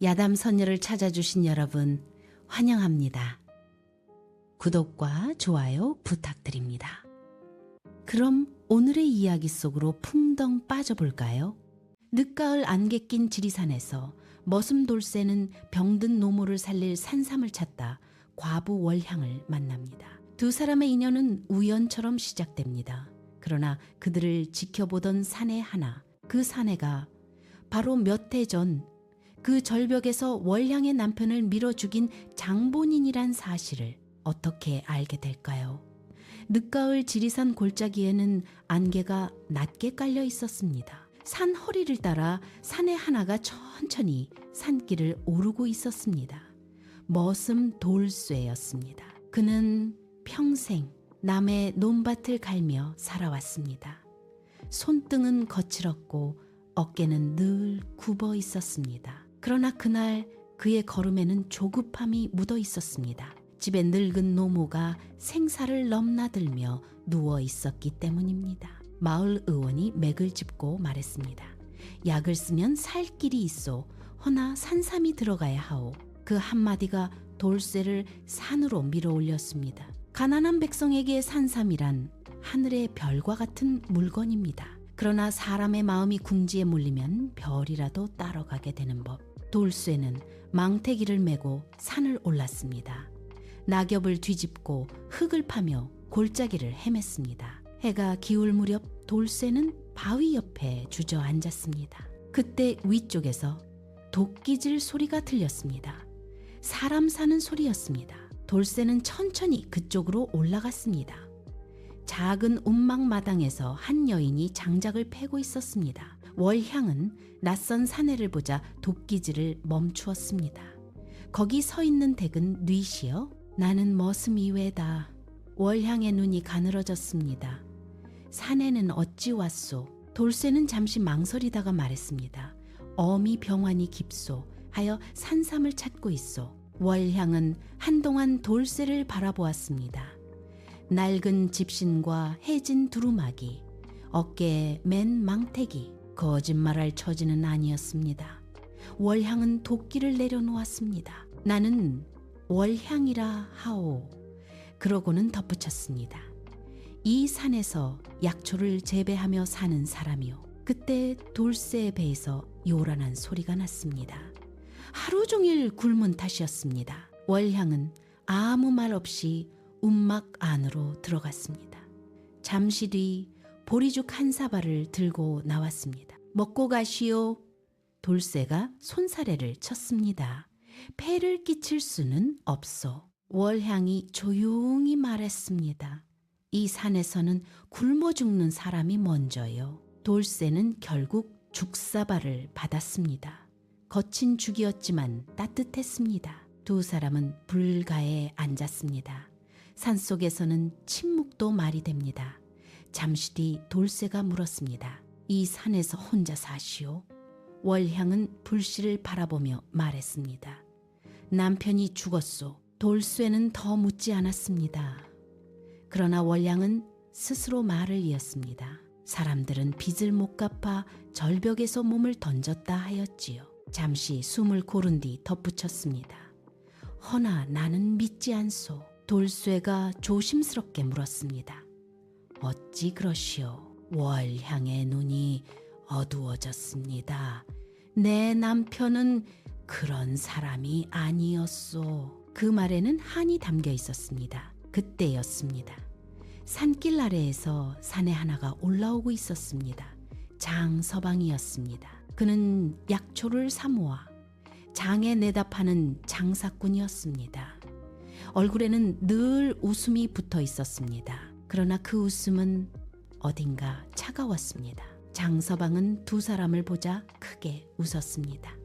야담 선녀를 찾아주신 여러분 환영합니다. 구독과 좋아요 부탁드립니다. 그럼 오늘의 이야기 속으로 풍덩 빠져볼까요? 늦가을 안개 낀 지리산에서 머슴돌쇠는 병든 노모를 살릴 산삼을 찾다 과부 월향을 만납니다. 두 사람의 인연은 우연처럼 시작됩니다. 그러나 그들을 지켜보던 사내 하나, 그 사내가 바로 몇 해 전 그 절벽에서 월향의 남편을 밀어 죽인 장본인이란 사실을 어떻게 알게 될까요? 늦가을 지리산 골짜기에는 안개가 낮게 깔려 있었습니다. 산 허리를 따라 사내 하나가 천천히 산길을 오르고 있었습니다. 머슴 돌쇠였습니다. 그는 평생 남의 논밭을 갈며 살아왔습니다. 손등은 거칠었고 어깨는 늘 굽어 있었습니다. 그러나 그날 그의 걸음에는 조급함이 묻어 있었습니다. 집에 늙은 노모가 생사를 넘나들며 누워 있었기 때문입니다. 마을 의원이 맥을 짚고 말했습니다. 약을 쓰면 살 길이 있어 허나 산삼이 들어가야 하오. 그 한마디가 돌쇠를 산으로 밀어 올렸습니다. 가난한 백성에게 산삼이란 하늘의 별과 같은 물건입니다. 그러나 사람의 마음이 궁지에 몰리면 별이라도 따라가게 되는 법. 돌쇠는 망태기를 메고 산을 올랐습니다. 낙엽을 뒤집고 흙을 파며 골짜기를 헤맸습니다. 해가 기울 무렵 돌쇠는 바위 옆에 주저앉았습니다. 그때 위쪽에서 도끼질 소리가 들렸습니다. 사람 사는 소리였습니다. 돌쇠는 천천히 그쪽으로 올라갔습니다. 작은 운막 마당에서 한 여인이 장작을 패고 있었습니다. 월향은 낯선 사내를 보자 도끼질을 멈추었습니다. 거기 서 있는 댁은 뉘시여 나는 머슴 이외다. 월향의 눈이 가늘어졌습니다. 사내는 어찌 왔소? 돌쇠는 잠시 망설이다가 말했습니다. 어미 병환이 깊소 하여 산삼을 찾고 있소. 월향은 한동안 돌쇠를 바라보았습니다. 낡은 집신과 해진 두루마기, 어깨에 맨 망태기, 거짓말할 처지는 아니었습니다. 월향은 도끼를 내려놓았습니다. 나는 월향이라 하오. 그러고는 덧붙였습니다. 이 산에서 약초를 재배하며 사는 사람이요. 그때 돌쇠의 배에서 요란한 소리가 났습니다. 하루 종일 굶은 탓이었습니다. 월향은 아무 말 없이 운막 안으로 들어갔습니다. 잠시 뒤 보리죽 한 사발을 들고 나왔습니다. 먹고 가시오. 돌쇠가 손사래를 쳤습니다. 폐를 끼칠 수는 없소. 월향이 조용히 말했습니다. 이 산에서는 굶어 죽는 사람이 먼저요. 돌쇠는 결국 죽사발을 받았습니다. 거친 죽이었지만 따뜻했습니다. 두 사람은 불가에 앉았습니다. 산속에서는 침묵도 말이 됩니다. 잠시 뒤 돌쇠가 물었습니다. 이 산에서 혼자 사시오? 월향은 불씨를 바라보며 말했습니다. 남편이 죽었소. 돌쇠는 더 묻지 않았습니다. 그러나 월향은 스스로 말을 이었습니다. 사람들은 빚을 못 갚아 절벽에서 몸을 던졌다 하였지요. 잠시 숨을 고른 뒤 덧붙였습니다. 허나 나는 믿지 않소. 돌쇠가 조심스럽게 물었습니다. 어찌 그러시오? 월향의 눈이 어두워졌습니다. 내 남편은 그런 사람이 아니었소. 그 말에는 한이 담겨 있었습니다. 그때였습니다. 산길 아래에서 사내 하나가 올라오고 있었습니다. 장서방이었습니다. 그는 약초를 사모아 장에 내다 파는 장사꾼이었습니다. 얼굴에는 늘 웃음이 붙어 있었습니다. 그러나 그 웃음은 어딘가 차가웠습니다. 장서방은 두 사람을 보자 크게 웃었습니다.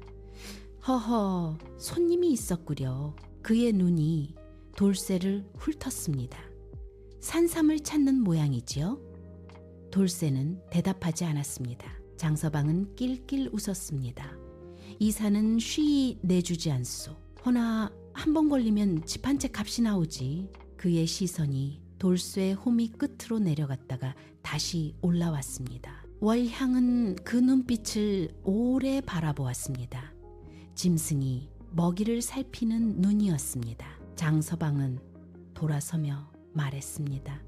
허허, 손님이 있었구려. 그의 눈이 돌쇠를 훑었습니다. 산삼을 찾는 모양이지요? 돌쇠는 대답하지 않았습니다. 장서방은 낄낄 웃었습니다. 이 산은 쉬이 내주지 않소. 허나 한 번 걸리면 집 한 채 값이 나오지. 그의 시선이 돌쇠 호미 끝으로 내려갔다가 다시 올라왔습니다. 월향은 그 눈빛을 오래 바라보았습니다. 짐승이 먹이를 살피는 눈이었습니다. 장서방은 돌아서며 말했습니다.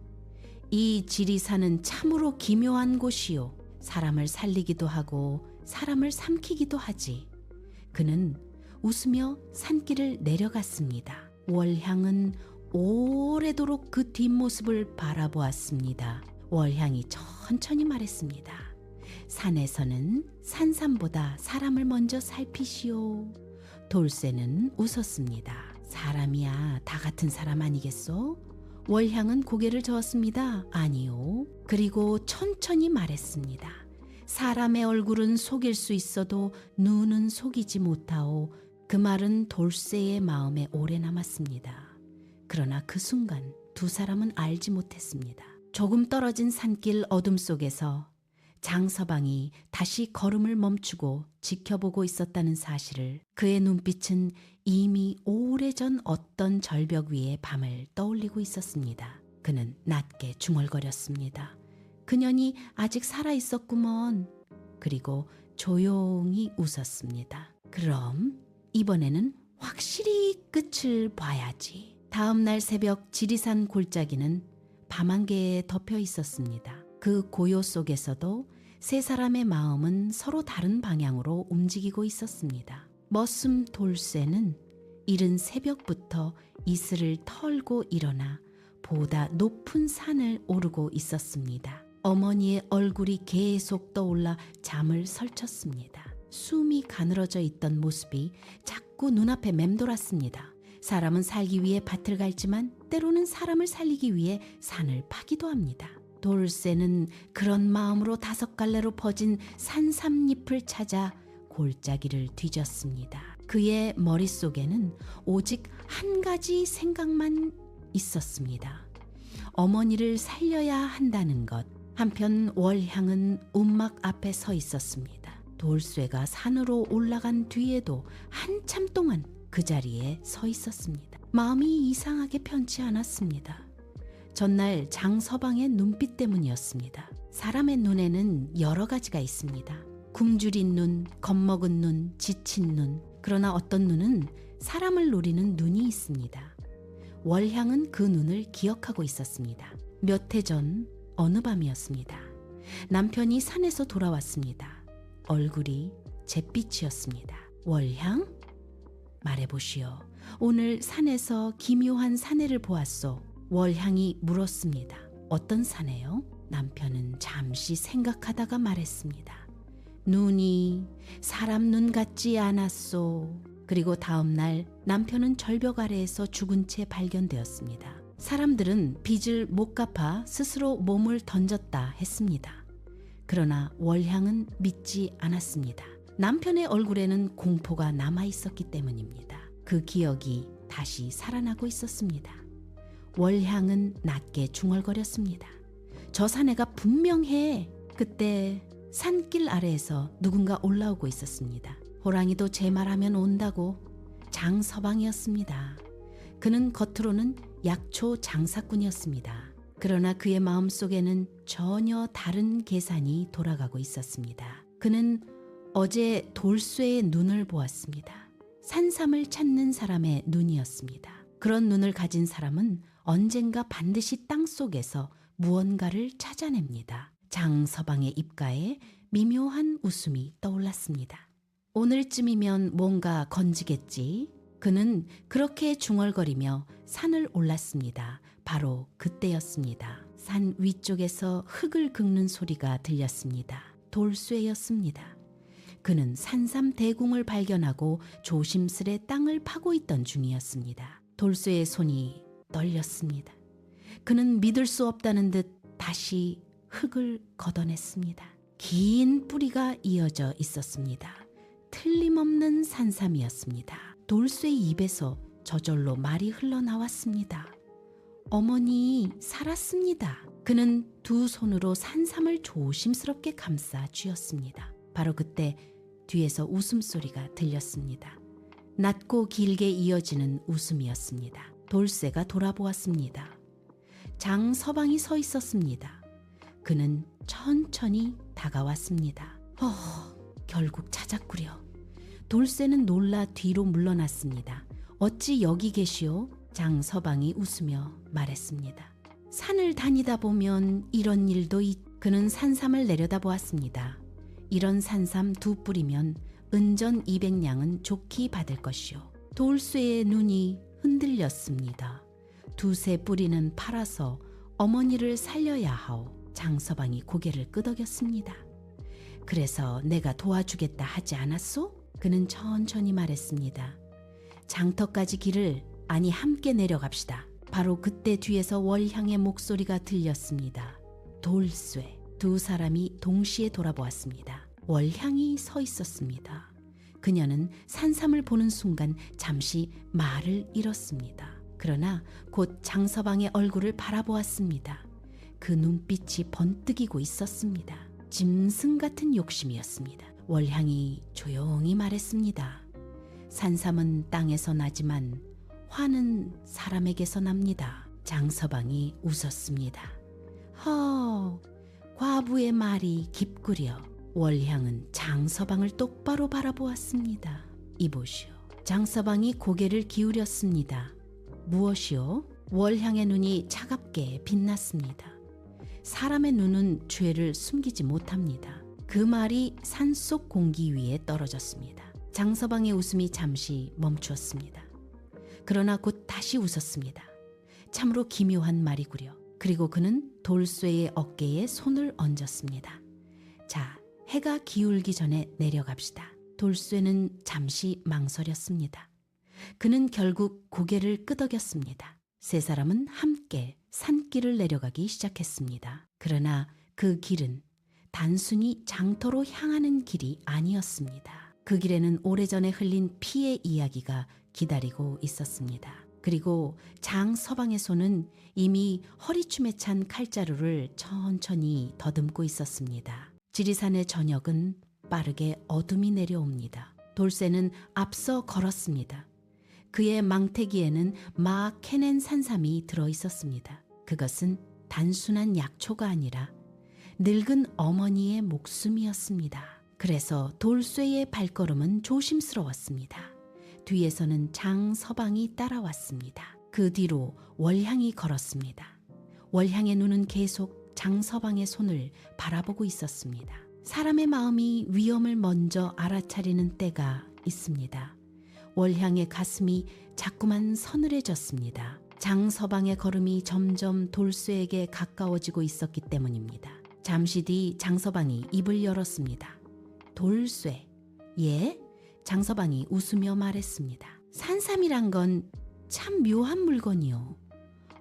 이 지리산은 참으로 기묘한 곳이요. 사람을 살리기도 하고 사람을 삼키기도 하지. 그는 웃으며 산길을 내려갔습니다. 월향은 오래도록 그 뒷모습을 바라보았습니다. 월향이 천천히 말했습니다. 산에서는 산삼보다 사람을 먼저 살피시오. 돌쇠는 웃었습니다. 사람이야 다 같은 사람 아니겠소? 월향은 고개를 저었습니다. 아니요. 그리고 천천히 말했습니다. 사람의 얼굴은 속일 수 있어도 눈은 속이지 못하오. 그 말은 돌쇠의 마음에 오래 남았습니다. 그러나 그 순간 두 사람은 알지 못했습니다. 조금 떨어진 산길 어둠 속에서 장서방이 다시 걸음을 멈추고 지켜보고 있었다는 사실을 그의 눈빛은 이미 오래전 어떤 절벽 위의 밤을 떠올리고 있었습니다. 그는 낮게 중얼거렸습니다. 그년이 아직 살아있었구먼. 그리고 조용히 웃었습니다. 그럼 이번에는 확실히 끝을 봐야지. 다음 날 새벽 지리산 골짜기는 밤안개에 덮여 있었습니다. 그 고요 속에서도 세 사람의 마음은 서로 다른 방향으로 움직이고 있었습니다. 머슴 돌쇠는 이른 새벽부터 이슬을 털고 일어나 보다 높은 산을 오르고 있었습니다. 어머니의 얼굴이 계속 떠올라 잠을 설쳤습니다. 숨이 가늘어져 있던 모습이 자꾸 눈앞에 맴돌았습니다. 사람은 살기 위해 밭을 갈지만 때로는 사람을 살리기 위해 산을 파기도 합니다. 돌쇠는 그런 마음으로 5갈래로 퍼진 산삼잎을 찾아 골짜기를 뒤졌습니다. 그의 머릿속에는 오직 한 가지 생각만 있었습니다. 어머니를 살려야 한다는 것. 한편 월향은 움막 앞에 서 있었습니다. 돌쇠가 산으로 올라간 뒤에도 한참 동안 그 자리에 서 있었습니다. 마음이 이상하게 편치 않았습니다. 전날 장서방의 눈빛 때문이었습니다. 사람의 눈에는 여러 가지가 있습니다. 굶주린 눈, 겁먹은 눈, 지친 눈. 그러나 어떤 눈은 사람을 노리는 눈이 있습니다. 월향은 그 눈을 기억하고 있었습니다. 몇 해 전 어느 밤이었습니다. 남편이 산에서 돌아왔습니다. 얼굴이 잿빛이었습니다. 월향? 말해보시오. 오늘 산에서 기묘한 사내를 보았소. 월향이 물었습니다. 어떤 사내요? 남편은 잠시 생각하다가 말했습니다. 눈이 사람 눈 같지 않았소. 그리고 다음 날 남편은 절벽 아래에서 죽은 채 발견되었습니다. 사람들은 빚을 못 갚아 스스로 몸을 던졌다 했습니다. 그러나 월향은 믿지 않았습니다. 남편의 얼굴에는 공포가 남아 있었기 때문입니다. 그 기억이 다시 살아나고 있었습니다. 월향은 낮게 중얼거렸습니다. 저 사내가 분명해. 그때 산길 아래에서 누군가 올라오고 있었습니다. 호랑이도 제 말하면 온다고. 장서방이었습니다. 그는 겉으로는 약초 장사꾼이었습니다. 그러나 그의 마음속에는 전혀 다른 계산이 돌아가고 있었습니다. 그는 어제 돌쇠의 눈을 보았습니다. 산삼을 찾는 사람의 눈이었습니다. 그런 눈을 가진 사람은 언젠가 반드시 땅속에서 무언가를 찾아냅니다. 장서방의 입가에 미묘한 웃음이 떠올랐습니다. 오늘쯤이면 뭔가 건지겠지. 그는 그렇게 중얼거리며 산을 올랐습니다. 바로 그때였습니다. 산 위쪽에서 흙을 긁는 소리가 들렸습니다. 돌쇠였습니다. 그는 산삼 대궁을 발견하고 조심스레 땅을 파고 있던 중이었습니다. 돌쇠의 손이 떨렸습니다. 그는 믿을 수 없다는 듯 다시 흙을 걷어냈습니다. 긴 뿌리가 이어져 있었습니다. 틀림없는 산삼이었습니다. 돌쇠 입에서 저절로 말이 흘러나왔습니다. 어머니, 살았습니다. 그는 두 손으로 산삼을 조심스럽게 감싸 쥐었습니다. 바로 그때 뒤에서 웃음소리가 들렸습니다. 낮고 길게 이어지는 웃음이었습니다. 돌쇠가 돌아보았습니다. 장서방이 서 있었습니다. 그는 천천히 다가왔습니다. 결국 찾았구려. 돌쇠는 놀라 뒤로 물러났습니다. 어찌 여기 계시오? 장서방이 웃으며 말했습니다. 산을 다니다 보면 이런 일도 그는 산삼을 내려다보았습니다. 이런 산삼 2뿌리면 은전 200냥은 좋게 받을 것이오. 돌쇠의 눈이 흔들렸습니다. 2~3뿌리는 팔아서 어머니를 살려야 하오. 장서방이 고개를 끄덕였습니다. 그래서 내가 도와주겠다 하지 않았소? 그는 천천히 말했습니다. 장터까지 길을 함께 내려갑시다. 바로 그때 뒤에서 월향의 목소리가 들렸습니다. 돌쇠. 2 사람이 동시에 돌아보았습니다. 월향이 서 있었습니다. 그녀는 산삼을 보는 순간 잠시 말을 잃었습니다. 그러나 곧 장서방의 얼굴을 바라보았습니다. 그 눈빛이 번뜩이고 있었습니다. 짐승 같은 욕심이었습니다. 월향이 조용히 말했습니다. 산삼은 땅에서 나지만 화는 사람에게서 납니다. 장서방이 웃었습니다. 과부의 말이 깊구려. 월향은 장서방을 똑바로 바라보았습니다. 이보시오. 장서방이 고개를 기울였습니다. 무엇이오? 월향의 눈이 차갑게 빛났습니다. 사람의 눈은 죄를 숨기지 못합니다. 그 말이 산속 공기 위에 떨어졌습니다. 장서방의 웃음이 잠시 멈추었습니다. 그러나 곧 다시 웃었습니다. 참으로 기묘한 말이구려. 그리고 그는 돌쇠의 어깨에 손을 얹었습니다. 자, 해가 기울기 전에 내려갑시다. 돌쇠는 잠시 망설였습니다. 그는 결국 고개를 끄덕였습니다. 3 사람은 함께 산길을 내려가기 시작했습니다. 그러나 그 길은 단순히 장터로 향하는 길이 아니었습니다. 그 길에는 오래전에 흘린 피의 이야기가 기다리고 있었습니다. 그리고 장서방의 손은 이미 허리춤에 찬 칼자루를 천천히 더듬고 있었습니다. 지리산의 저녁은 빠르게 어둠이 내려옵니다. 돌쇠는 앞서 걸었습니다. 그의 망태기에는 막 캐낸 산삼이 들어있었습니다. 그것은 단순한 약초가 아니라 늙은 어머니의 목숨이었습니다. 그래서 돌쇠의 발걸음은 조심스러웠습니다. 뒤에서는 장서방이 따라왔습니다. 그 뒤로 월향이 걸었습니다. 월향의 눈은 계속 장서방의 손을 바라보고 있었습니다. 사람의 마음이 위험을 먼저 알아차리는 때가 있습니다. 월향의 가슴이 자꾸만 서늘해졌습니다. 장서방의 걸음이 점점 돌쇠에게 가까워지고 있었기 때문입니다. 잠시 뒤 장서방이 입을 열었습니다. 돌쇠. 예? 장서방이 웃으며 말했습니다. 산삼이란 건 참 묘한 물건이요.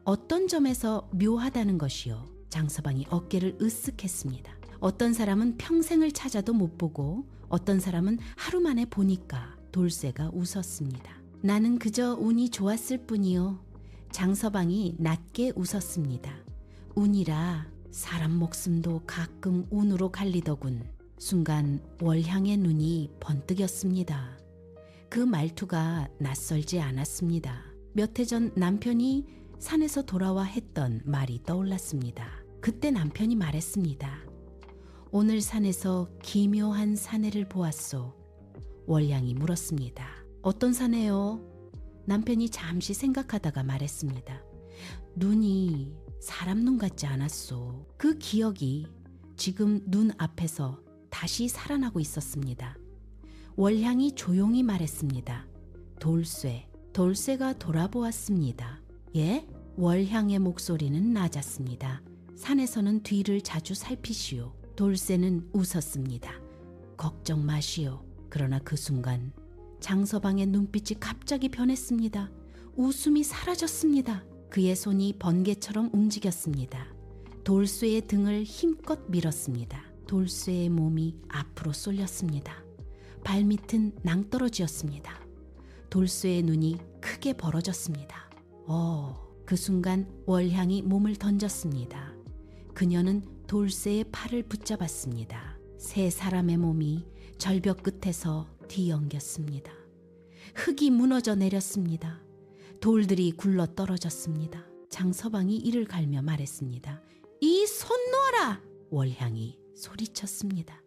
어떤 점에서 묘하다는 것이요. 장서방이 어깨를 으쓱했습니다. 어떤 사람은 평생을 찾아도 못 보고 어떤 사람은 하루 만에 보니까. 돌쇠가 웃었습니다. 나는 그저 운이 좋았을 뿐이요. 장서방이 낮게 웃었습니다. 운이라 사람 목숨도 가끔 운으로 갈리더군. 순간 월향의 눈이 번뜩였습니다. 그 말투가 낯설지 않았습니다. 몇 해 전 남편이 산에서 돌아와 했던 말이 떠올랐습니다. 그때 남편이 말했습니다. 오늘 산에서 기묘한 사내를 보았소. 월향이 물었습니다. 어떤 사내요? 남편이 잠시 생각하다가 말했습니다. 눈이 사람 눈 같지 않았소. 그 기억이 지금 눈 앞에서 다시 살아나고 있었습니다. 월향이 조용히 말했습니다. 돌쇠가 돌아보았습니다. 예? 월향의 목소리는 낮았습니다. 산에서는 뒤를 자주 살피시오. 돌쇠는 웃었습니다. 걱정 마시오. 그러나 그 순간 장서방의 눈빛이 갑자기 변했습니다. 웃음이 사라졌습니다. 그의 손이 번개처럼 움직였습니다. 돌쇠의 등을 힘껏 밀었습니다. 돌쇠의 몸이 앞으로 쏠렸습니다. 발밑은 낭떠러지였습니다. 돌쇠의 눈이 크게 벌어졌습니다. 그 순간 월향이 몸을 던졌습니다. 그녀는 돌쇠의 팔을 붙잡았습니다. 3 사람의 몸이 절벽 끝에서 뒤엉겼습니다. 흙이 무너져 내렸습니다. 돌들이 굴러 떨어졌습니다. 장서방이 이를 갈며 말했습니다. 이 손 놓아라! 월향이 소리쳤습니다.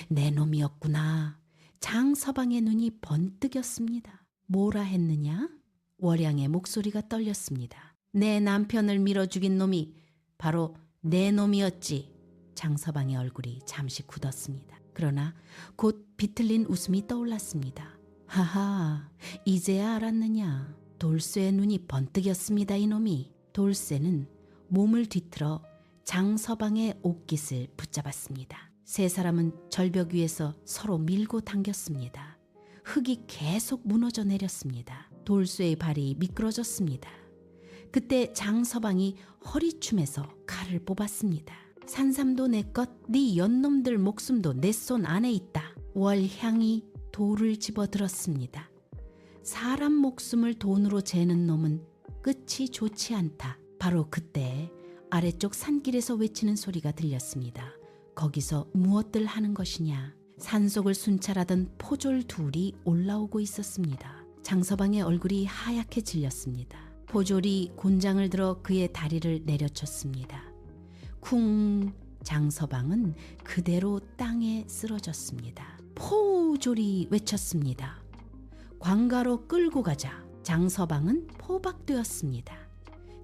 내 놈이었구나. 장서방의 눈이 번뜩였습니다. 뭐라 했느냐? 월양의 목소리가 떨렸습니다. 내 남편을 밀어 죽인 놈이 바로 내 놈이었지. 장서방의 얼굴이 잠시 굳었습니다. 그러나 곧 비틀린 웃음이 떠올랐습니다. 하하, 이제야 알았느냐. 돌쇠의 눈이 번뜩였습니다. 이놈이. 돌쇠는 몸을 뒤틀어 장서방의 옷깃을 붙잡았습니다. 세 사람은 절벽 위에서 서로 밀고 당겼습니다. 흙이 계속 무너져 내렸습니다. 돌쇠의 발이 미끄러졌습니다. 그때 장서방이 허리춤에서 칼을 뽑았습니다. 산삼도 내 것, 네 연놈들 목숨도 내 손 안에 있다. 월향이 돌을 집어들었습니다. 사람 목숨을 돈으로 재는 놈은 끝이 좋지 않다. 바로 그때 아래쪽 산길에서 외치는 소리가 들렸습니다. 거기서 무엇들 하는 것이냐. 산속을 순찰하던 포졸 둘이 올라오고 있었습니다. 장서방의 얼굴이 하얗게 질렸습니다. 포졸이 곤장을 들어 그의 다리를 내려쳤습니다. 쿵! 장서방은 그대로 땅에 쓰러졌습니다. 포졸이 외쳤습니다. 광가로 끌고 가자. 장서방은 포박되었습니다.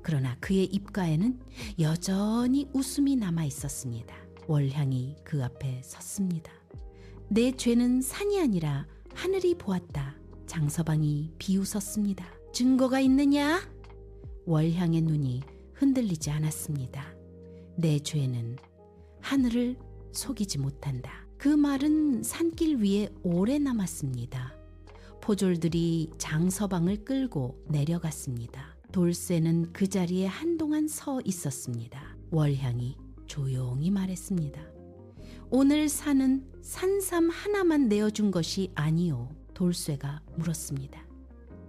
그러나 그의 입가에는 여전히 웃음이 남아 있었습니다. 월향이 그 앞에 섰습니다. 내 죄는 산이 아니라 하늘이 보았다. 장서방이 비웃었습니다. 증거가 있느냐? 월향의 눈이 흔들리지 않았습니다. 내 죄는 하늘을 속이지 못한다. 그 말은 산길 위에 오래 남았습니다. 포졸들이 장서방을 끌고 내려갔습니다. 돌쇠는 그 자리에 한동안 서 있었습니다. 월향이 조용히 말했습니다. 오늘 산은 산삼 하나만 내어준 것이 아니오. 돌쇠가 물었습니다.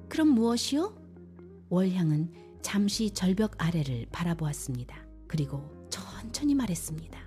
그럼 무엇이요? 월향은 잠시 절벽 아래를 바라보았습니다. 그리고 천천히 말했습니다.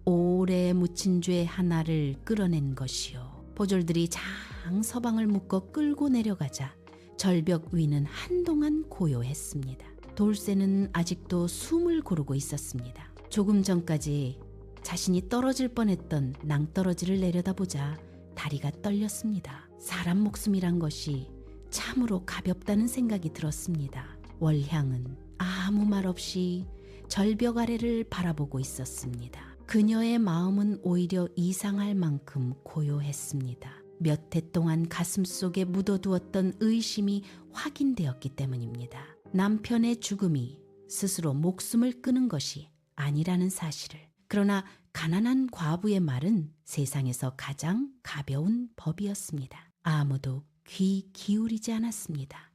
오래 묻힌 죄 하나를 끌어낸 것이요. 포졸들이 장서방을 묶어 끌고 내려가자 절벽 위는 한동안 고요했습니다. 돌쇠는 아직도 숨을 고르고 있었습니다. 조금 전까지 자신이 떨어질 뻔했던 낭떠러지를 내려다보자 다리가 떨렸습니다. 사람 목숨이란 것이 참으로 가볍다는 생각이 들었습니다. 월향은 아무 말 없이 절벽 아래를 바라보고 있었습니다. 그녀의 마음은 오히려 이상할 만큼 고요했습니다. 몇 해 동안 가슴속에 묻어두었던 의심이 확인되었기 때문입니다. 남편의 죽음이 스스로 목숨을 끊은 것이 아니라는 사실을. 그러나 가난한 과부의 말은 세상에서 가장 가벼운 법이었습니다. 아무도 귀 기울이지 않았습니다.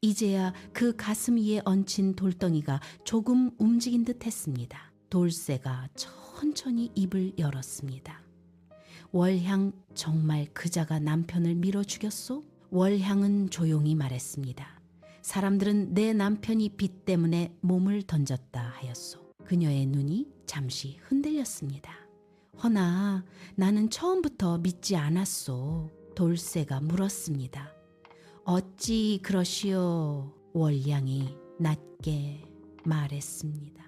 이제야 그 가슴 위에 얹힌 돌덩이가 조금 움직인 듯 했습니다. 돌쇠가 천천히 입을 열었습니다. 월향, 정말 그자가 남편을 밀어 죽였소? 월향은 조용히 말했습니다. 사람들은 내 남편이 빚 때문에 몸을 던졌다 하였소. 그녀의 눈이 잠시 흔들렸습니다. 허나 나는 처음부터 믿지 않았소. 돌쇠가 물었습니다. 어찌 그러시오? 월향이 낮게 말했습니다.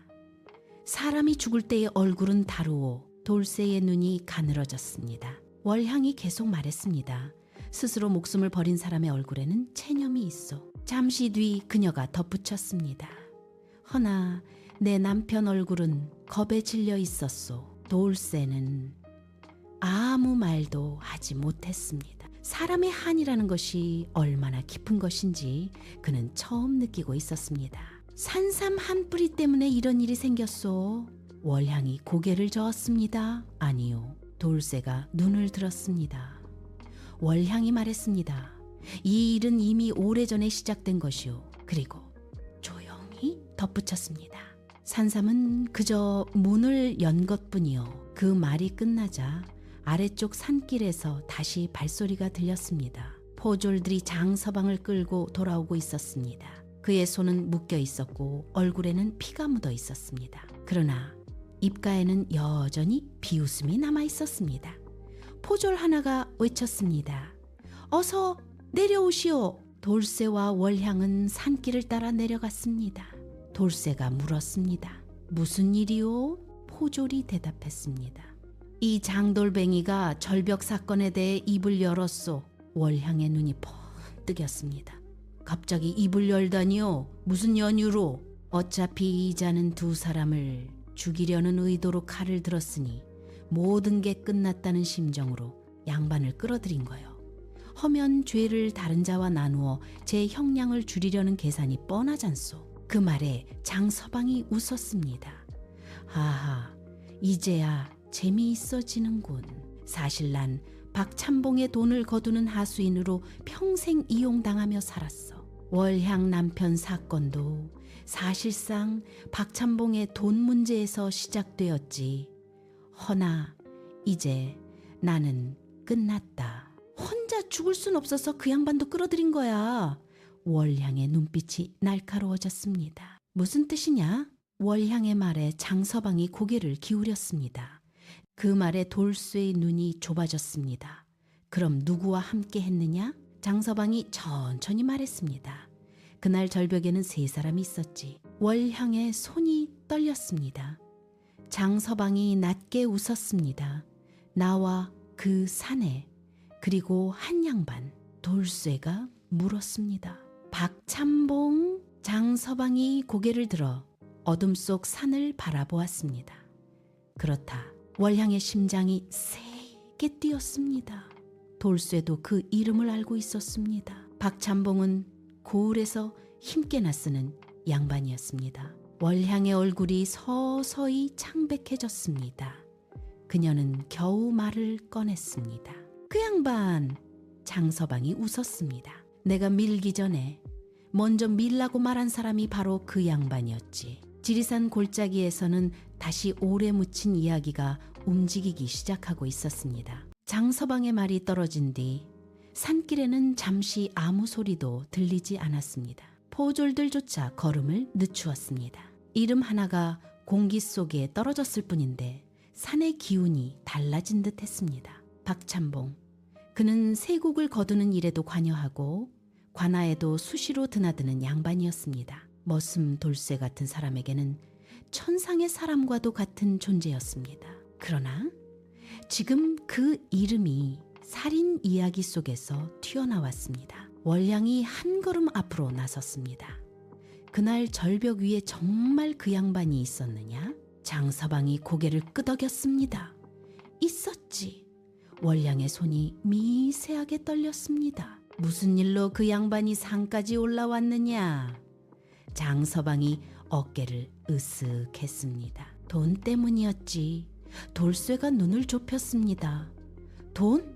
사람이 죽을 때의 얼굴은 다르오. 돌쇠의 눈이 가늘어졌습니다. 월향이 계속 말했습니다. 스스로 목숨을 버린 사람의 얼굴에는 체념이 있어. 잠시 뒤 그녀가 덧붙였습니다. 허나 내 남편 얼굴은 겁에 질려 있었소. 돌쇠는 아무 말도 하지 못했습니다. 사람의 한이라는 것이 얼마나 깊은 것인지 그는 처음 느끼고 있었습니다. 산삼 한 뿌리 때문에 이런 일이 생겼소. 월향이 고개를 저었습니다. 아니요. 돌쇠가 눈을 들었습니다. 월향이 말했습니다. 이 일은 이미 오래전에 시작된 것이오. 그리고 조용히 덧붙였습니다. 산삼은 그저 문을 연 것뿐이요. 그 말이 끝나자 아래쪽 산길에서 다시 발소리가 들렸습니다. 포졸들이 장서방을 끌고 돌아오고 있었습니다. 그의 손은 묶여 있었고 얼굴에는 피가 묻어 있었습니다. 그러나 입가에는 여전히 비웃음이 남아 있었습니다. 포졸 하나가 외쳤습니다. 어서 내려오시오. 돌쇠와 월향은 산길을 따라 내려갔습니다. 돌쇠가 물었습니다. 무슨 일이오? 포졸이 대답했습니다. 이 장돌뱅이가 절벽 사건에 대해 입을 열었소. 월향의 눈이 펑 뜨겼습니다. 갑자기 입을 열다니요? 무슨 연유로? 어차피 이자는 두 사람을 죽이려는 의도로 칼을 들었으니 모든 게 끝났다는 심정으로 양반을 끌어들인 거요. 허면 죄를 다른 자와 나누어 제 형량을 줄이려는 계산이 뻔하잖소. 그 말에 장서방이 웃었습니다. 하하, 이제야 재미있어지는군. 사실 난 박찬봉의 돈을 거두는 하수인으로 평생 이용당하며 살았어. 월향 남편 사건도 사실상 박찬봉의 돈 문제에서 시작되었지. 허나 이제 나는 끝났다. 혼자 죽을 순 없어서 그 양반도 끌어들인 거야. 월향의 눈빛이 날카로워졌습니다. 무슨 뜻이냐? 월향의 말에 장서방이 고개를 기울였습니다. 그 말에 돌쇠의 눈이 좁아졌습니다. 그럼 누구와 함께 했느냐? 장서방이 천천히 말했습니다. 그날 절벽에는 세 사람이 있었지. 월향의 손이 떨렸습니다. 장서방이 낮게 웃었습니다. 나와 그 사내, 그리고 한 양반. 돌쇠가 물었습니다. 박찬봉? 장서방이 고개를 들어 어둠 속 산을 바라보았습니다. 그렇다. 월향의 심장이 세게 뛰었습니다. 돌쇠도 그 이름을 알고 있었습니다. 박찬봉은 고을에서 힘께나 쓰는 양반이었습니다. 월향의 얼굴이 서서히 창백해졌습니다. 그녀는 겨우 말을 꺼냈습니다. 그 양반! 장서방이 웃었습니다. 내가 밀기 전에 먼저 밀라고 말한 사람이 바로 그 양반이었지. 지리산 골짜기에서는 다시 오래 묻힌 이야기가 움직이기 시작하고 있었습니다. 장서방의 말이 떨어진 뒤 산길에는 잠시 아무 소리도 들리지 않았습니다. 포졸들조차 걸음을 늦추었습니다. 이름 하나가 공기 속에 떨어졌을 뿐인데 산의 기운이 달라진 듯 했습니다. 박찬봉. 그는 세곡을 거두는 일에도 관여하고 관아에도 수시로 드나드는 양반이었습니다. 머슴 돌쇠 같은 사람에게는 천상의 사람과도 같은 존재였습니다. 그러나 지금 그 이름이 살인 이야기 속에서 튀어나왔습니다. 월향이 한 걸음 앞으로 나섰습니다. 그날 절벽 위에 정말 그 양반이 있었느냐? 장서방이 고개를 끄덕였습니다. 있었지. 월향의 손이 미세하게 떨렸습니다. 무슨 일로 그 양반이 산까지 올라왔느냐? 장서방이 어깨를 으쓱했습니다. 돈 때문이었지. 돌쇠가 눈을 좁혔습니다. 돈?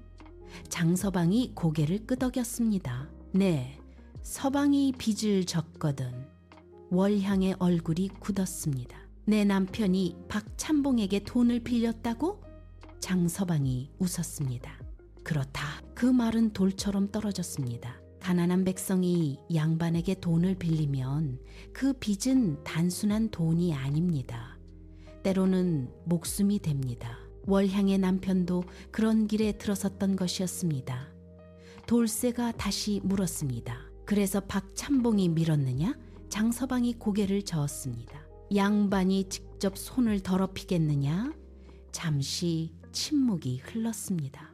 장서방이 고개를 끄덕였습니다. 네, 서방이 빚을 졌거든. 월향의 얼굴이 굳었습니다. 내 남편이 박찬봉에게 돈을 빌렸다고? 장서방이 웃었습니다. 그렇다. 그 말은 돌처럼 떨어졌습니다. 가난한 백성이 양반에게 돈을 빌리면 그 빚은 단순한 돈이 아닙니다. 때로는 목숨이 됩니다. 월향의 남편도 그런 길에 들어섰던 것이었습니다. 돌쇠가 다시 물었습니다. 그래서 박찬봉이 밀었느냐? 장서방이 고개를 저었습니다. 양반이 직접 손을 더럽히겠느냐? 잠시 침묵이 흘렀습니다.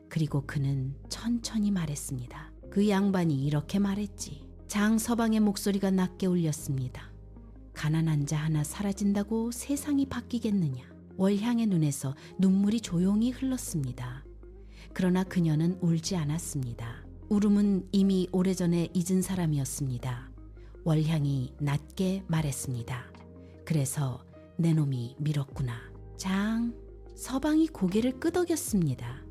그리고 그는 천천히 말했습니다. 그 양반이 이렇게 말했지. 장서방의 목소리가 낮게 울렸습니다. 가난한 자 하나 사라진다고 세상이 바뀌겠느냐. 월향의 눈에서 눈물이 조용히 흘렀습니다. 그러나 그녀는 울지 않았습니다. 울음은 이미 오래전에 잊은 사람이었습니다. 월향이 낮게 말했습니다. 그래서 내 놈이 밀었구나. 서방이 고개를 끄덕였습니다.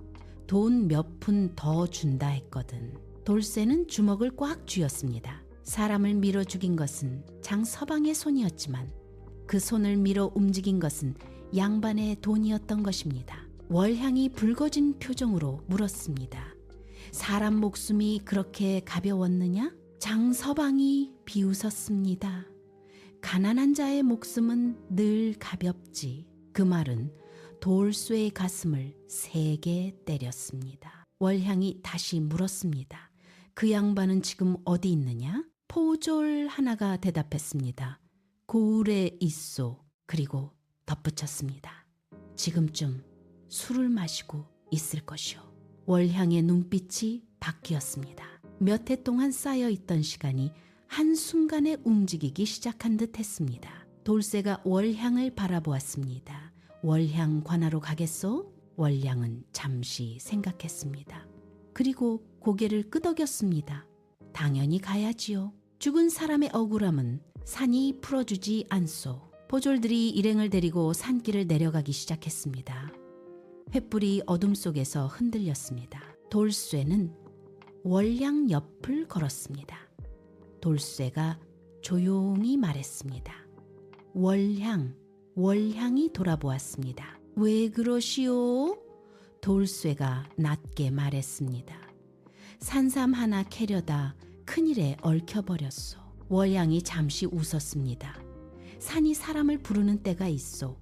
돈 몇 푼 더 준다 했거든. 돌쇠는 주먹을 꽉 쥐었습니다. 사람을 밀어 죽인 것은 장서방의 손이었지만 그 손을 밀어 움직인 것은 양반의 돈이었던 것입니다. 월향이 붉어진 표정으로 물었습니다. 사람 목숨이 그렇게 가벼웠느냐? 장서방이 비웃었습니다. 가난한 자의 목숨은 늘 가볍지. 그 말은 돌쇠의 가슴을 세게 때렸습니다. 월향이 다시 물었습니다. 그 양반은 지금 어디 있느냐? 포졸 하나가 대답했습니다. 고을에 있소. 그리고 덧붙였습니다. 지금쯤 술을 마시고 있을 것이오. 월향의 눈빛이 바뀌었습니다. 몇 해 동안 쌓여있던 시간이 한순간에 움직이기 시작한 듯 했습니다. 돌쇠가 월향을 바라보았습니다. 월향 관하로 가겠소? 월향은 잠시 생각했습니다. 그리고 고개를 끄덕였습니다. 당연히 가야지요. 죽은 사람의 억울함은 산이 풀어주지 않소. 포졸들이 일행을 데리고 산길을 내려가기 시작했습니다. 횃불이 어둠 속에서 흔들렸습니다. 돌쇠는 월향 옆을 걸었습니다. 돌쇠가 조용히 말했습니다. 월향이 돌아보았습니다. 왜 그러시오? 돌쇠가 낮게 말했습니다. 산삼 하나 캐려다 큰일에 얽혀버렸소. 월향이 잠시 웃었습니다. 산이 사람을 부르는 때가 있소.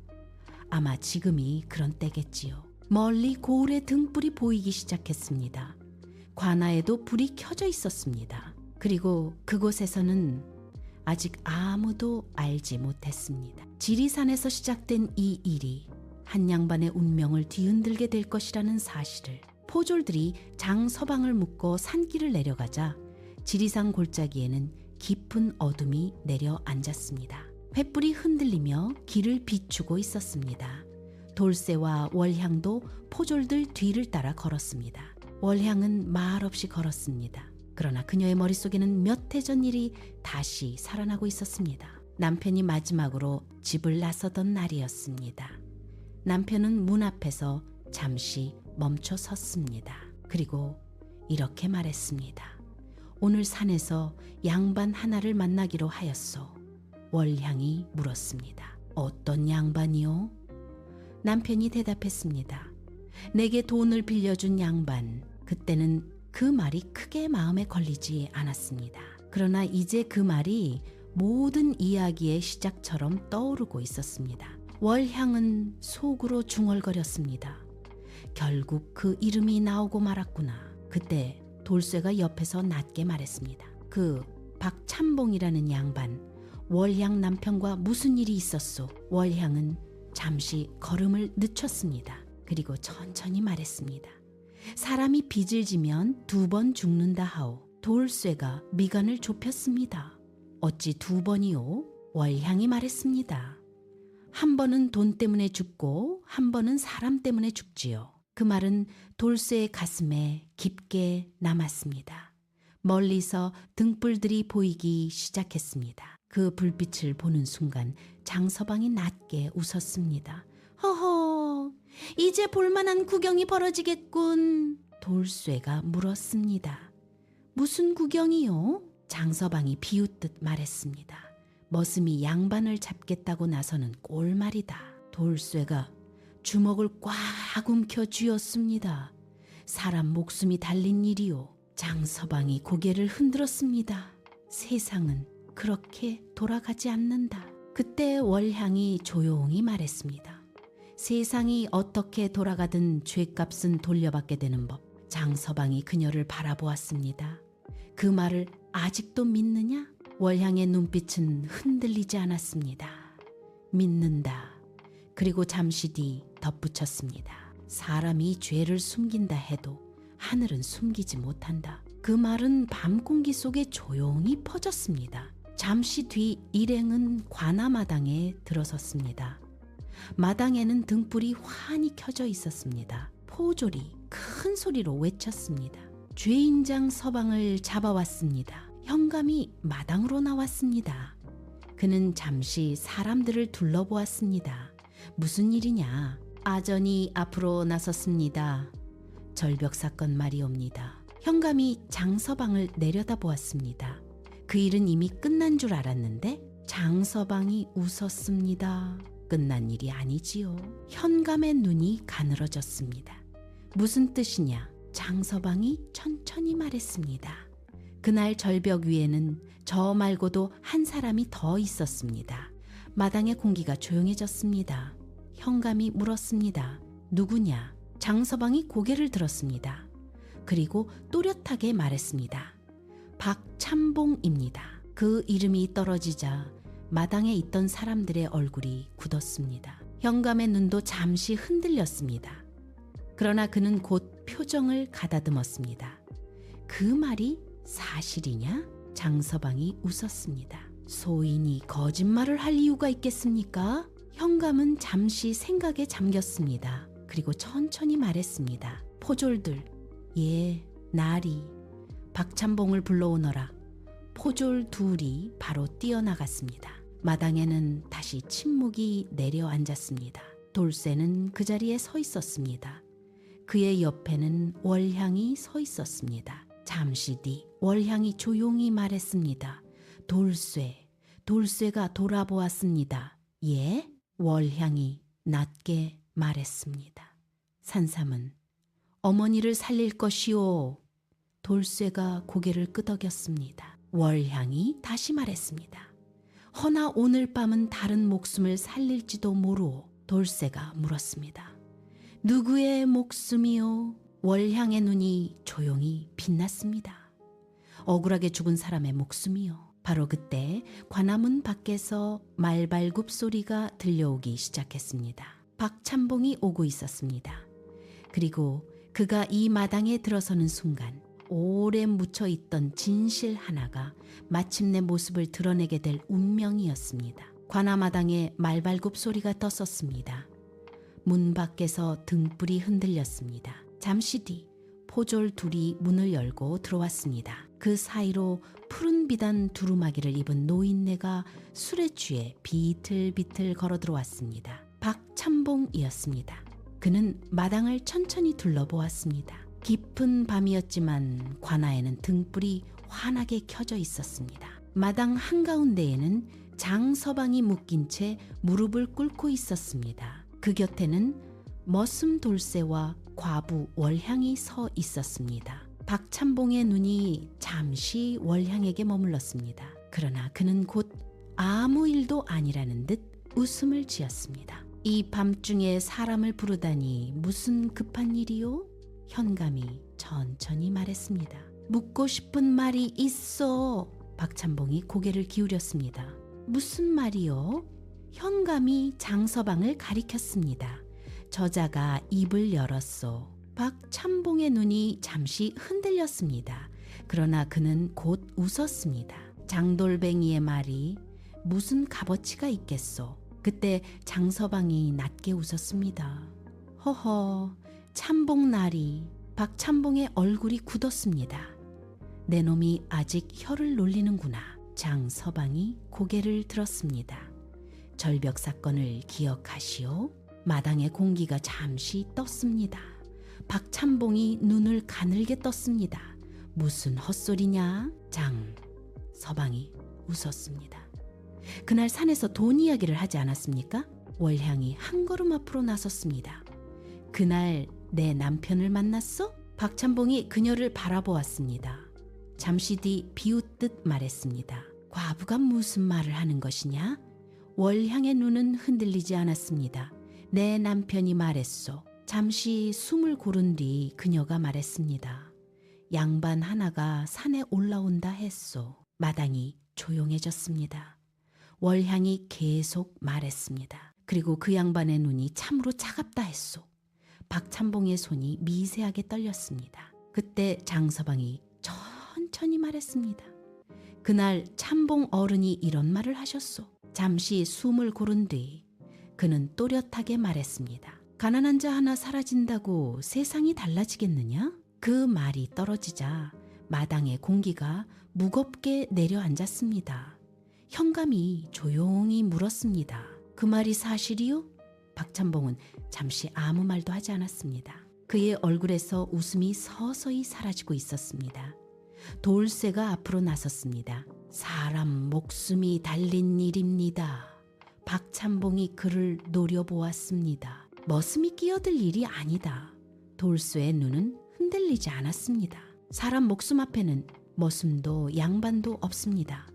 아마 지금이 그런 때겠지요. 멀리 고을의 등불이 보이기 시작했습니다. 관아에도 불이 켜져 있었습니다. 그리고 그곳에서는 아직 아무도 알지 못했습니다. 지리산에서 시작된 이 일이 한 양반의 운명을 뒤흔들게 될 것이라는 사실을. 포졸들이 장서방을 묶고 산길을 내려가자 지리산 골짜기에는 깊은 어둠이 내려앉았습니다. 횃불이 흔들리며 길을 비추고 있었습니다. 돌쇠와 월향도 포졸들 뒤를 따라 걸었습니다. 월향은 말없이 걸었습니다. 그러나 그녀의 머릿속에는 몇 해 전 일이 다시 살아나고 있었습니다. 남편이 마지막으로 집을 나서던 날이었습니다. 남편은 문 앞에서 잠시 멈춰 섰습니다. 그리고 이렇게 말했습니다. 오늘 산에서 양반 하나를 만나기로 하였소. 월향이 물었습니다. 어떤 양반이요? 남편이 대답했습니다. 내게 돈을 빌려준 양반. 그때는 그 말이 크게 마음에 걸리지 않았습니다. 그러나 이제 그 말이 모든 이야기의 시작처럼 떠오르고 있었습니다. 월향은 속으로 중얼거렸습니다. 결국 그 이름이 나오고 말았구나. 그때 돌쇠가 옆에서 낮게 말했습니다. 그 박참봉이라는 양반, 월향 남편과 무슨 일이 있었소? 월향은 잠시 걸음을 늦췄습니다. 그리고 천천히 말했습니다. 사람이 빚을 지면 2번 죽는다 하오. 돌쇠가 미간을 좁혔습니다. 어찌 2번이요? 월향이 말했습니다. 한 번은 돈 때문에 죽고 한 번은 사람 때문에 죽지요. 그 말은 돌쇠의 가슴에 깊게 남았습니다. 멀리서 등불들이 보이기 시작했습니다. 그 불빛을 보는 순간 장서방이 낮게 웃었습니다. 허허, 이제 볼만한 구경이 벌어지겠군. 돌쇠가 물었습니다. 무슨 구경이요? 장서방이 비웃듯 말했습니다. 머슴이 양반을 잡겠다고 나서는 꼴말이다. 돌쇠가 주먹을 꽉 움켜 쥐었습니다. 사람 목숨이 달린 일이요. 장서방이 고개를 흔들었습니다. 세상은 그렇게 돌아가지 않는다. 그때 월향이 조용히 말했습니다. 세상이 어떻게 돌아가든 죗값은 돌려받게 되는 법. 장서방이 그녀를 바라보았습니다. 그 말을 아직도 믿느냐? 월향의 눈빛은 흔들리지 않았습니다. 믿는다. 그리고 잠시 뒤 덧붙였습니다. 사람이 죄를 숨긴다 해도 하늘은 숨기지 못한다. 그 말은 밤 공기 속에 조용히 퍼졌습니다. 잠시 뒤 일행은 관아마당에 들어섰습니다. 마당에는 등불이 환히 켜져 있었습니다. 포졸이 큰 소리로 외쳤습니다. 죄인장 서방을 잡아왔습니다. 현감이 마당으로 나왔습니다. 그는 잠시 사람들을 둘러보았습니다. 무슨 일이냐? 아전이 앞으로 나섰습니다. 절벽 사건 말이옵니다. 현감이 장서방을 내려다보았습니다. 그 일은 이미 끝난 줄 알았는데 장서방이 웃었습니다. 끝난 일이 아니지요. 현감의 눈이 가늘어졌습니다. 무슨 뜻이냐? 장서방이 천천히 말했습니다. 그날 절벽 위에는 저 말고도 한 사람이 더 있었습니다. 마당의 공기가 조용해졌습니다. 현감이 물었습니다. 누구냐? 장서방이 고개를 들었습니다. 그리고 또렷하게 말했습니다. 박참봉입니다. 그 이름이 떨어지자 마당에 있던 사람들의 얼굴이 굳었습니다. 현감의 눈도 잠시 흔들렸습니다. 그러나 그는 곧 표정을 가다듬었습니다. 그 말이 사실이냐? 장서방이 웃었습니다. 소인이 거짓말을 할 이유가 있겠습니까? 현감은 잠시 생각에 잠겼습니다. 그리고 천천히 말했습니다. 포졸들, 예, 나리, 박찬봉을 불러오너라. 포졸 둘이 바로 뛰어나갔습니다. 마당에는 다시 침묵이 내려앉았습니다. 돌쇠는 그 자리에 서 있었습니다. 그의 옆에는 월향이 서 있었습니다. 잠시 뒤 월향이 조용히 말했습니다. 돌쇠가 돌아보았습니다. 예? 월향이 낮게 말했습니다. 산삼은 어머니를 살릴 것이오. 돌쇠가 고개를 끄덕였습니다. 월향이 다시 말했습니다. 허나 오늘 밤은 다른 목숨을 살릴지도 모르오. 돌쇠가 물었습니다. 누구의 목숨이요? 월향의 눈이 조용히 빛났습니다. 억울하게 죽은 사람의 목숨이요. 바로 그때 관아문 밖에서 말발굽 소리가 들려오기 시작했습니다. 박찬봉이 오고 있었습니다. 그리고 그가 이 마당에 들어서는 순간 오래 묻혀있던 진실 하나가 마침내 모습을 드러내게 될 운명이었습니다. 관아마당에 말발굽 소리가 떴었습니다. 문 밖에서 등불이 흔들렸습니다. 잠시 뒤 포졸 둘이 문을 열고 들어왔습니다. 그 사이로 푸른 비단 두루마기를 입은 노인네가 술에 취해 비틀비틀 걸어 들어왔습니다. 박찬봉이었습니다. 그는 마당을 천천히 둘러보았습니다. 깊은 밤이었지만 관아에는 등불이 환하게 켜져 있었습니다. 마당 한가운데에는 장서방이 묶인 채 무릎을 꿇고 있었습니다. 그 곁에는 머슴 돌쇠와 과부 월향이 서 있었습니다. 박찬봉의 눈이 잠시 월향에게 머물렀습니다. 그러나 그는 곧 아무 일도 아니라는 듯 웃음을 지었습니다. 이 밤중에 사람을 부르다니 무슨 급한 일이요? 현감이 천천히 말했습니다. 묻고 싶은 말이 있어. 박찬봉이 고개를 기울였습니다. 무슨 말이요? 현감이 장서방을 가리켰습니다. 저자가 입을 열었소. 박찬봉의 눈이 잠시 흔들렸습니다. 그러나 그는 곧 웃었습니다. 장돌뱅이의 말이 무슨 값어치가 있겠소. 그때 장서방이 낮게 웃었습니다. 허허, 찬봉나리. 박찬봉의 얼굴이 굳었습니다. 내 놈이 아직 혀를 놀리는구나. 장서방이 고개를 들었습니다. 절벽 사건을 기억하시오? 마당의 공기가 잠시 떴습니다. 박찬봉이 눈을 가늘게 떴습니다. 무슨 헛소리냐? 서방이 웃었습니다. 그날 산에서 돈 이야기를 하지 않았습니까? 월향이 한 걸음 앞으로 나섰습니다. 그날 내 남편을 만났어? 박찬봉이 그녀를 바라보았습니다. 잠시 뒤 비웃듯 말했습니다. 과부가 무슨 말을 하는 것이냐? 월향의 눈은 흔들리지 않았습니다. 내 남편이 말했소. 잠시 숨을 고른 뒤 그녀가 말했습니다. 양반 하나가 산에 올라온다 했소. 마당이 조용해졌습니다. 월향이 계속 말했습니다. 그리고 그 양반의 눈이 참으로 차갑다 했소. 박찬봉의 손이 미세하게 떨렸습니다. 그때 장서방이 천천히 말했습니다. 그날 찬봉 어른이 이런 말을 하셨소. 잠시 숨을 고른 뒤 그는 또렷하게 말했습니다. 가난한 자 하나 사라진다고 세상이 달라지겠느냐? 그 말이 떨어지자 마당의 공기가 무겁게 내려앉았습니다. 현감이 조용히 물었습니다. 그 말이 사실이요? 박찬봉은 잠시 아무 말도 하지 않았습니다. 그의 얼굴에서 웃음이 서서히 사라지고 있었습니다. 돌쇠가 앞으로 나섰습니다. 사람 목숨이 달린 일입니다. 박찬봉이 그를 노려보았습니다. 머슴이 끼어들 일이 아니다. 돌쇠의 눈은 흔들리지 않았습니다. 사람 목숨 앞에는 머슴도 양반도 없습니다.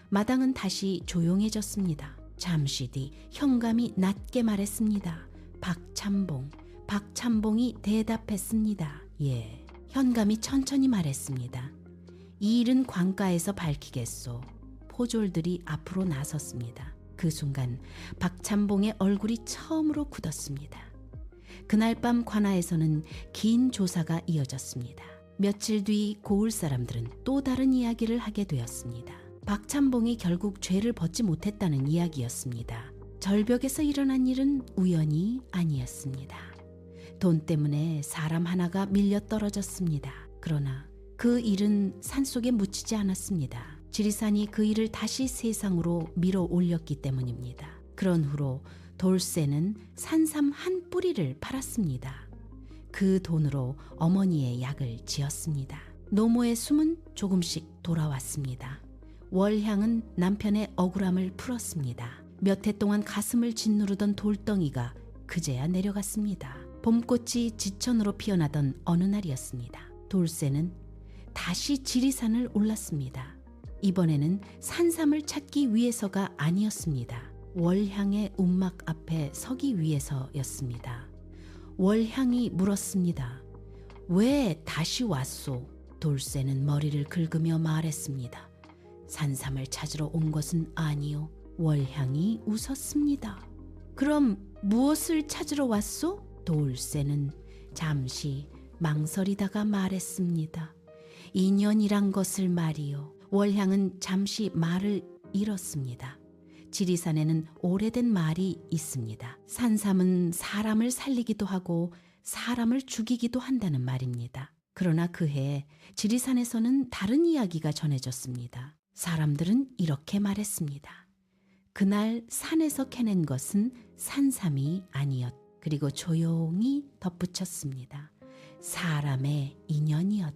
마당은 다시 조용해졌습니다. 잠시 뒤 현감이 낮게 말했습니다. 박찬봉이 대답했습니다. 예. 현감이 천천히 말했습니다. 이 일은 관가에서 밝히겠소. 포졸들이 앞으로 나섰습니다. 그 순간 박찬봉의 얼굴이 처음으로 굳었습니다. 그날 밤 관아에서는 긴 조사가 이어졌습니다. 며칠 뒤 고을 사람들은 또 다른 이야기를 하게 되었습니다. 박찬봉이 결국 죄를 벗지 못했다는 이야기였습니다. 절벽에서 일어난 일은 우연이 아니었습니다. 돈 때문에 사람 하나가 밀려 떨어졌습니다. 그러나 그 일은 산속에 묻히지 않았습니다. 지리산이 그 일을 다시 세상으로 밀어 올렸기 때문입니다. 그런 후로 돌쇠는 산삼 한 뿌리를 팔았습니다. 그 돈으로 어머니의 약을 지었습니다. 노모의 숨은 조금씩 돌아왔습니다. 월향은 남편의 억울함을 풀었습니다. 몇 해 동안 가슴을 짓누르던 돌덩이가 그제야 내려갔습니다. 봄꽃이 지천으로 피어나던 어느 날이었습니다. 돌쇠는 다시 지리산을 올랐습니다. 이번에는 산삼을 찾기 위해서가 아니었습니다. 월향의 움막 앞에 서기 위해서였습니다. 월향이 물었습니다. 왜 다시 왔소? 돌쇠는 머리를 긁으며 말했습니다. 산삼을 찾으러 온 것은 아니요. 월향이 웃었습니다. 그럼 무엇을 찾으러 왔소? 돌쇠는 잠시 망설이다가 말했습니다. 인연이란 것을 말이요. 월향은 잠시 말을 잃었습니다. 지리산에는 오래된 말이 있습니다. 산삼은 사람을 살리기도 하고 사람을 죽이기도 한다는 말입니다. 그러나 그해 지리산에서는 다른 이야기가 전해졌습니다. 사람들은 이렇게 말했습니다. 그날 산에서 캐낸 것은 산삼이 아니었. 그리고 조용히 덧붙였습니다. 사람의 인연이었.